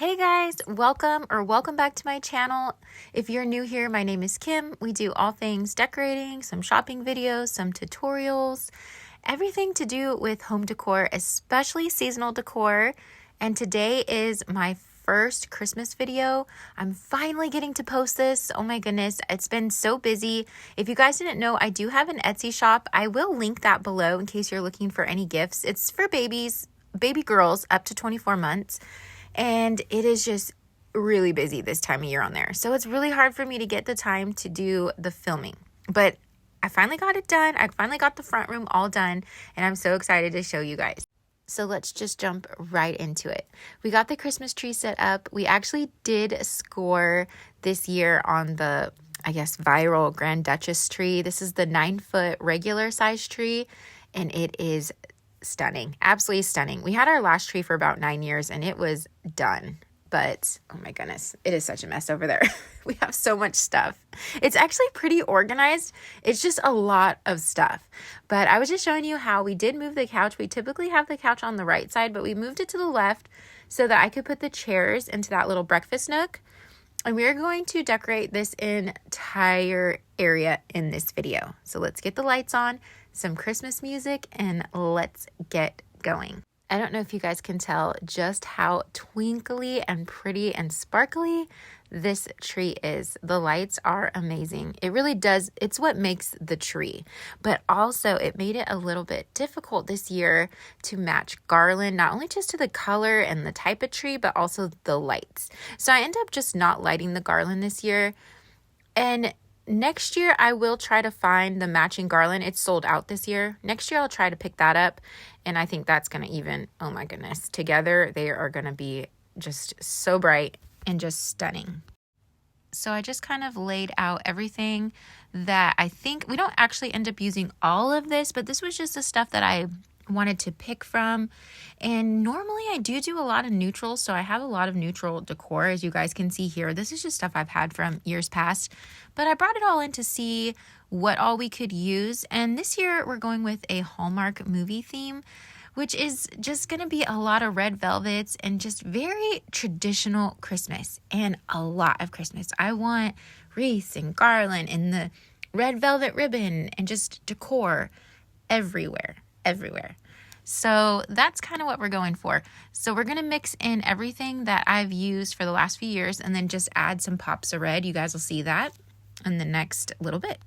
Hey guys, welcome back to my channel. If you're new here, my name is Kim. We do all things decorating, some shopping videos, some tutorials, everything to do with home decor, especially seasonal decor. And today is my first Christmas video. I'm finally getting to post this. Oh my goodness, it's been so busy. If you guys didn't know, I do have an Etsy shop. I will link that below in case you're looking for any gifts. It's for babies, baby girls up to 24 months. And it is just really busy this time of year on there. So it's really hard for me to get the time to do the filming. But I finally got it done. I finally got the front room all done. And I'm so excited to show you guys. So let's just jump right into it. We got the Christmas tree set up. We actually did score this year on the, viral Grand Duchess tree. This is the 9-foot regular size tree. And it is stunning, absolutely stunning. We had our last tree for about 9 years and it was done, but oh my goodness, it is such a mess over there. We have so much stuff. It's actually pretty organized. It's just a lot of stuff, but I was just showing you how we did move the couch. We typically have the couch on the right side, but we moved it to the left so that I could put the chairs into that little breakfast nook. And we're going to decorate this entire area in this video. So let's get the lights on, some Christmas music, and let's get going. I don't know if you guys can tell just how twinkly and pretty and sparkly this tree is. The lights are amazing. It really does. It's what makes the tree. But also it made it a little bit difficult this year to match garland, not only just to the color and the type of tree, but also the lights. So I ended up just not lighting the garland this year. And next year, I will try to find the matching garland. It's sold out this year. Next year, I'll try to pick that up. And I think that's going to even, oh my goodness, together, they are going to be just so bright and just stunning. So I just kind of laid out everything that I think, we don't actually end up using all of this, but this was just the stuff that I wanted to pick from. And normally I do a lot of neutrals, so I have a lot of neutral decor, as you guys can see here. This is just stuff I've had from years past, but I brought it all in to see what all we could use. And this year we're going with a Hallmark movie theme, which is just going to be a lot of red velvets and just very traditional Christmas and a lot of Christmas. I want wreaths and garland and the red velvet ribbon and just decor everywhere. So that's kind of what we're going for. So we're going to mix in everything that I've used for the last few years and then just add some pops of red. You guys will see that in the next little bit.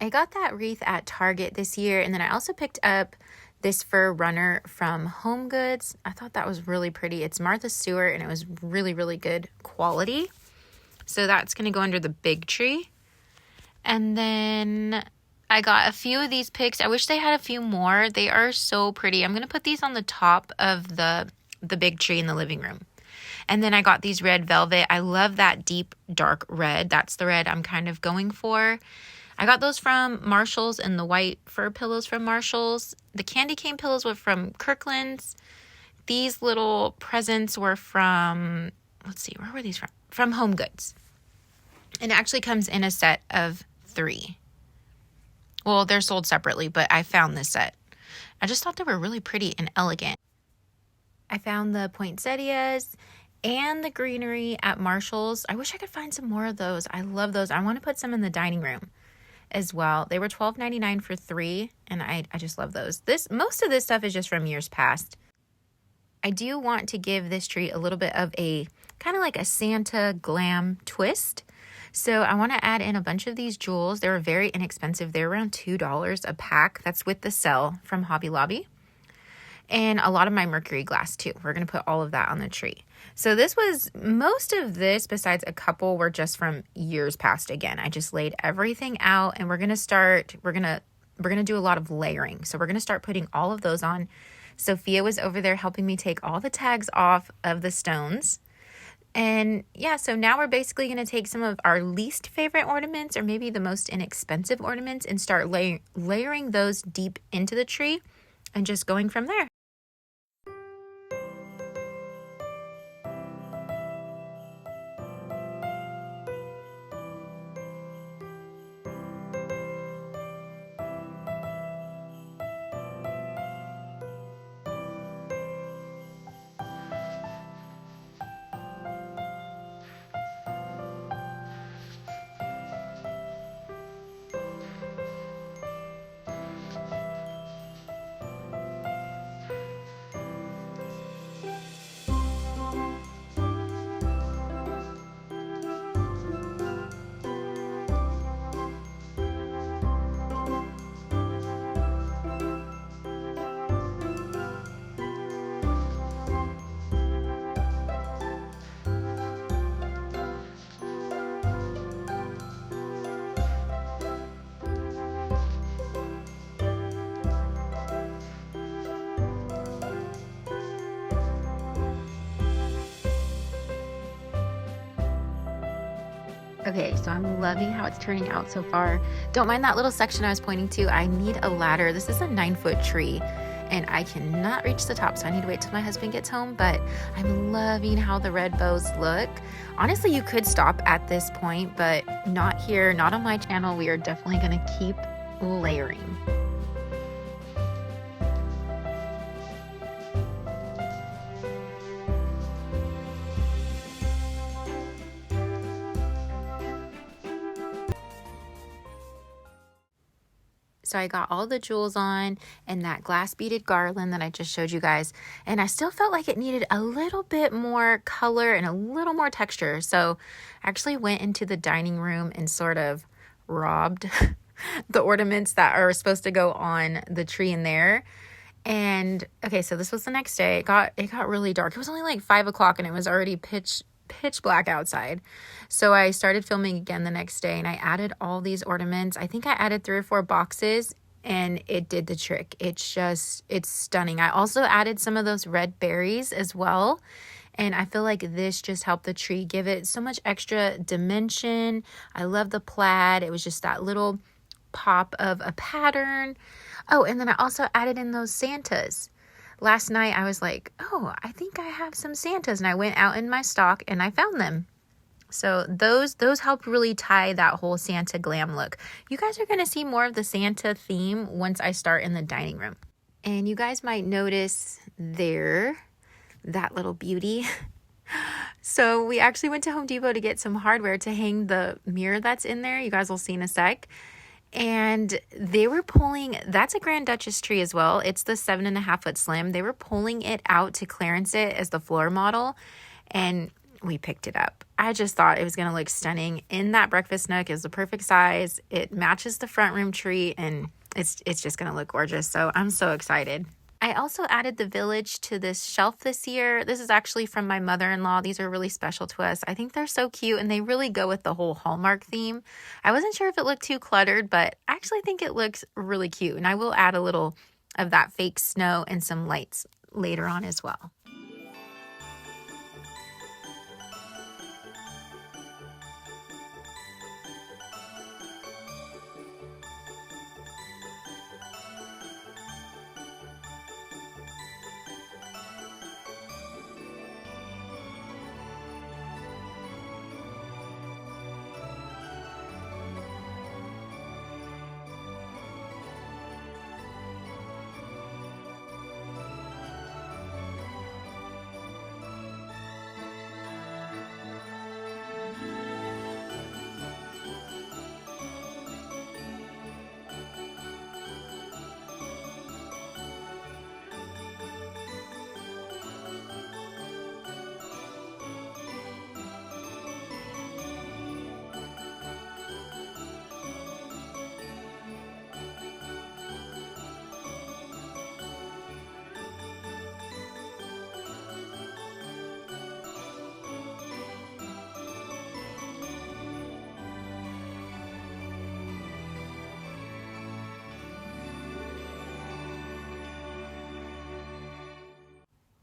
I got that wreath at Target this year, and then I also picked up this fur runner from Home Goods. I thought that was really pretty. It's Martha Stewart and it was really, really good quality. So that's going to go under the big tree. And then I got a few of these picks. I wish they had a few more. They are so pretty. I'm going to put these on the top of the big tree in the living room. And then I got these red velvet. I love that deep, dark red. That's the red I'm kind of going for. I got those from Marshall's and the white fur pillows from Marshall's. The candy cane pillows were from Kirkland's. These little presents were from, where were these from? From Home Goods. And it actually comes in a set of 3. Well, they're sold separately, but I found this set. I just thought they were really pretty and elegant. I found the poinsettias and the greenery at Marshall's. I wish I could find some more of those. I love those. I want to put some in the dining room as well. They were $12.99 for 3, and I just love those. Most of this stuff is just from years past. I do want to give this tree a little bit of a kind of like a Santa glam twist. So I want to add in a bunch of these jewels. They were very inexpensive. They're around $2 a pack. That's with the sale from Hobby Lobby. And a lot of my mercury glass too. We're going to put all of that on the tree. So most of this, besides a couple, were just from years past again. I just laid everything out and we're going to do a lot of layering. So we're going to start putting all of those on. Sophia was over there helping me take all the tags off of the stones. And yeah, so now we're basically going to take some of our least favorite ornaments or maybe the most inexpensive ornaments and start layering those deep into the tree and just going from there. Okay, so I'm loving how it's turning out so far. Don't mind that little section I was pointing to. I need a ladder. This is a 9-foot tree and I cannot reach the top, so I need to wait till my husband gets home, but I'm loving how the red bows look. Honestly, you could stop at this point, but not here, not on my channel. We are definitely gonna keep layering. So I got all the jewels on and that glass beaded garland that I just showed you guys. And I still felt like it needed a little bit more color and a little more texture. So I actually went into the dining room and sort of robbed the ornaments that are supposed to go on the tree in there. And okay, so this was the next day. It got really dark. It was only like 5 o'clock and it was already pitch black outside. So I started filming again the next day and I added all these ornaments. I think I added 3 or 4 boxes and it did the trick. It's stunning. I also added some of those red berries as well. And I feel like this just helped the tree give it so much extra dimension. I love the plaid. It was just that little pop of a pattern. Oh, and then I also added in those Santas. Last night I was like, oh, I think I have some Santas, and I went out in my stock and I found them. So those helped really tie that whole Santa glam look. You guys are going to see more of the Santa theme once I start in the dining room. And you guys might notice there, that little beauty. So we actually went to Home Depot to get some hardware to hang the mirror that's in there. You guys will see in a sec. And they were pulling, that's a Grand Duchess tree as well. It's the 7.5-foot slim. They were pulling it out to clearance it as the floor model. And we picked it up. I just thought it was going to look stunning in that breakfast nook. It was the perfect size. It matches the front room tree and it's just going to look gorgeous. So I'm so excited. I also added the village to this shelf this year. This is actually from my mother-in-law. These are really special to us. I think they're so cute and they really go with the whole Hallmark theme. I wasn't sure if it looked too cluttered, but I actually think it looks really cute. And I will add a little of that fake snow and some lights later on as well.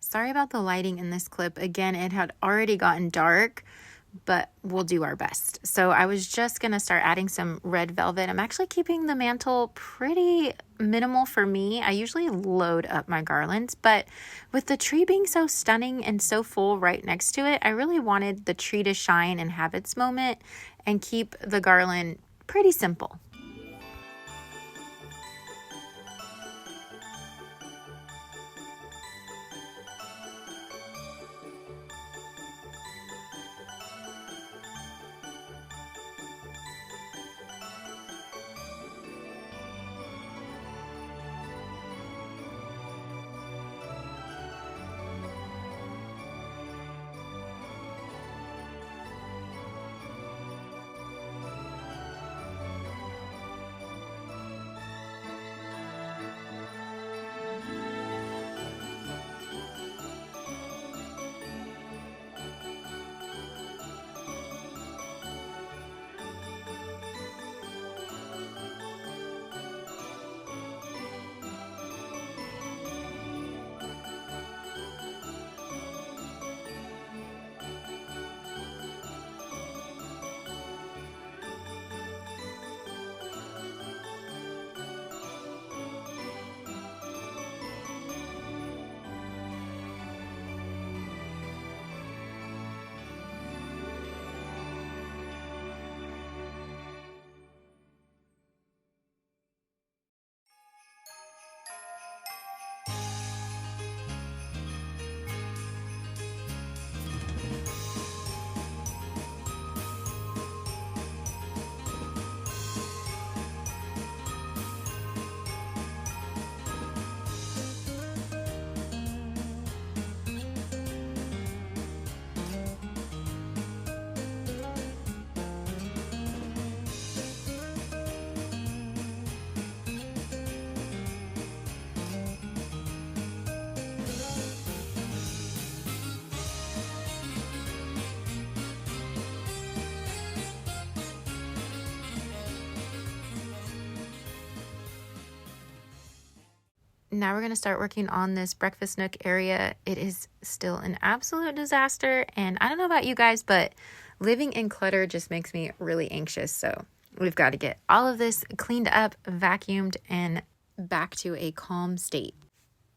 Sorry about the lighting in this clip. Again, it had already gotten dark, but we'll do our best. So I was just going to start adding some red velvet. I'm actually keeping the mantle pretty minimal for me. I usually load up my garlands, but with the tree being so stunning and so full right next to it, I really wanted the tree to shine and have its moment and keep the garland pretty simple. Now we're going to start working on this breakfast nook area. It is still an absolute disaster, and I don't know about you guys, but living in clutter just makes me really anxious. So we've got to get all of this cleaned up, vacuumed, and back to a calm state.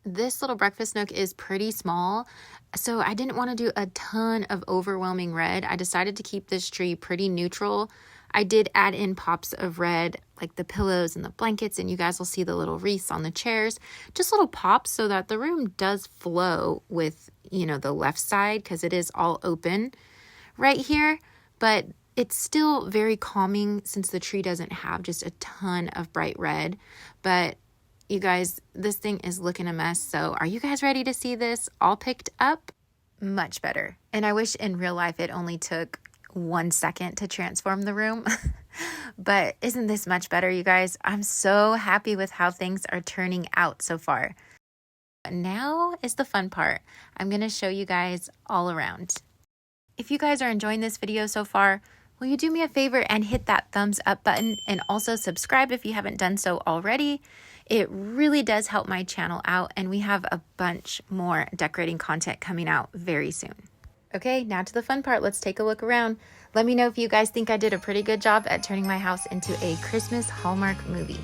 This little breakfast nook is pretty small, so I didn't want to do a ton of overwhelming red. I decided to keep this tree pretty neutral. I did add in pops of red, like the pillows and the blankets, and you guys will see the little wreaths on the chairs. Just little pops so that the room does flow with, the left side, because it is all open right here, but it's still very calming since the tree doesn't have just a ton of bright red. But you guys, this thing is looking a mess. So are you guys ready to see this all picked up? Much better. And I wish in real life it only took 1 second to transform the room. But isn't this much better, you guys? I'm so happy with how things are turning out so far. Now is the fun part. I'm going to show you guys all around. If you guys are enjoying this video so far, will you do me a favor and hit that thumbs up button, and also subscribe if you haven't done so already? It really does help my channel out, and we have a bunch more decorating content coming out very soon. Okay, now to the fun part. Let's take a look around. Let me know if you guys think I did a pretty good job at turning my house into a Christmas Hallmark movie.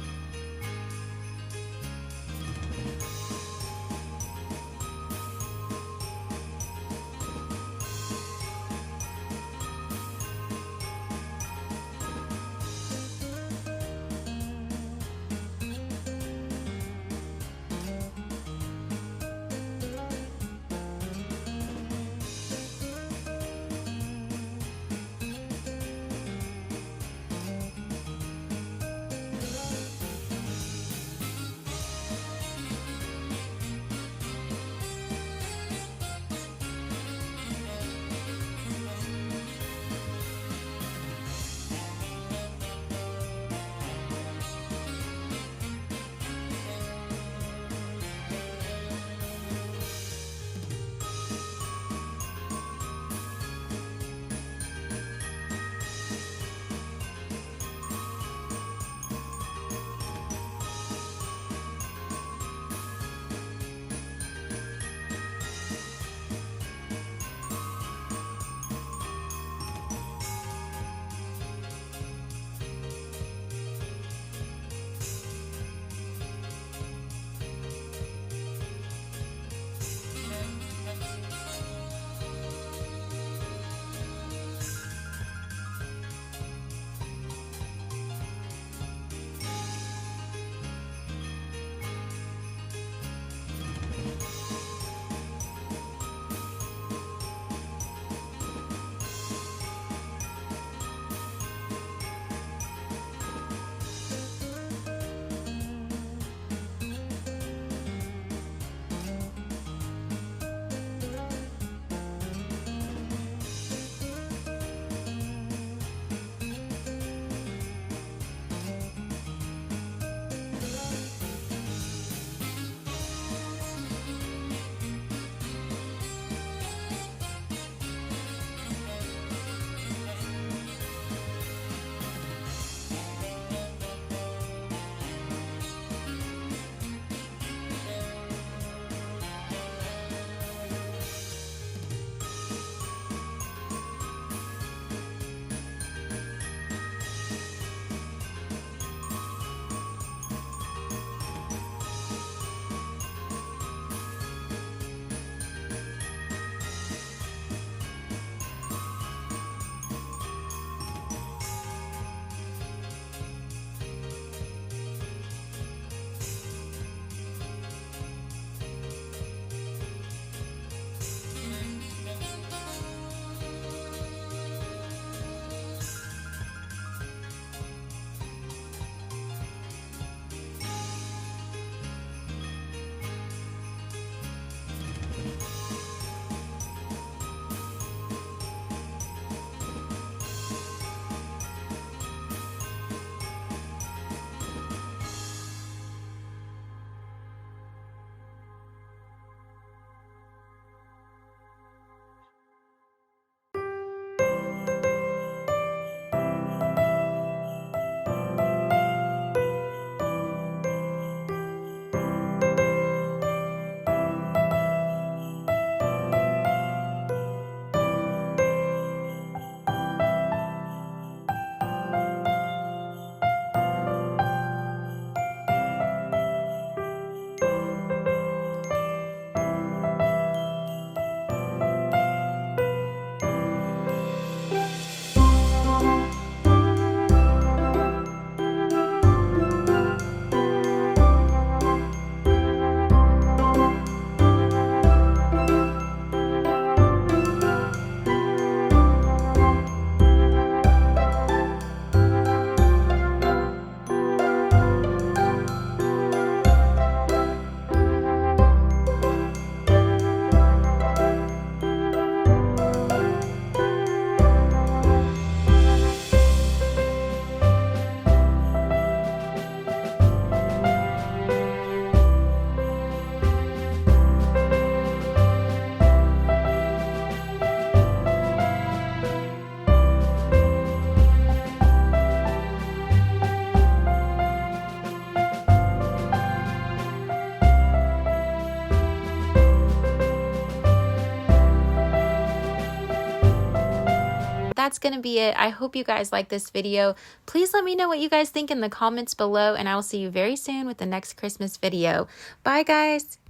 that's going to be it. I hope you guys like this video. Please let me know what you guys think in the comments below, and I will see you very soon with the next Christmas video. Bye, guys.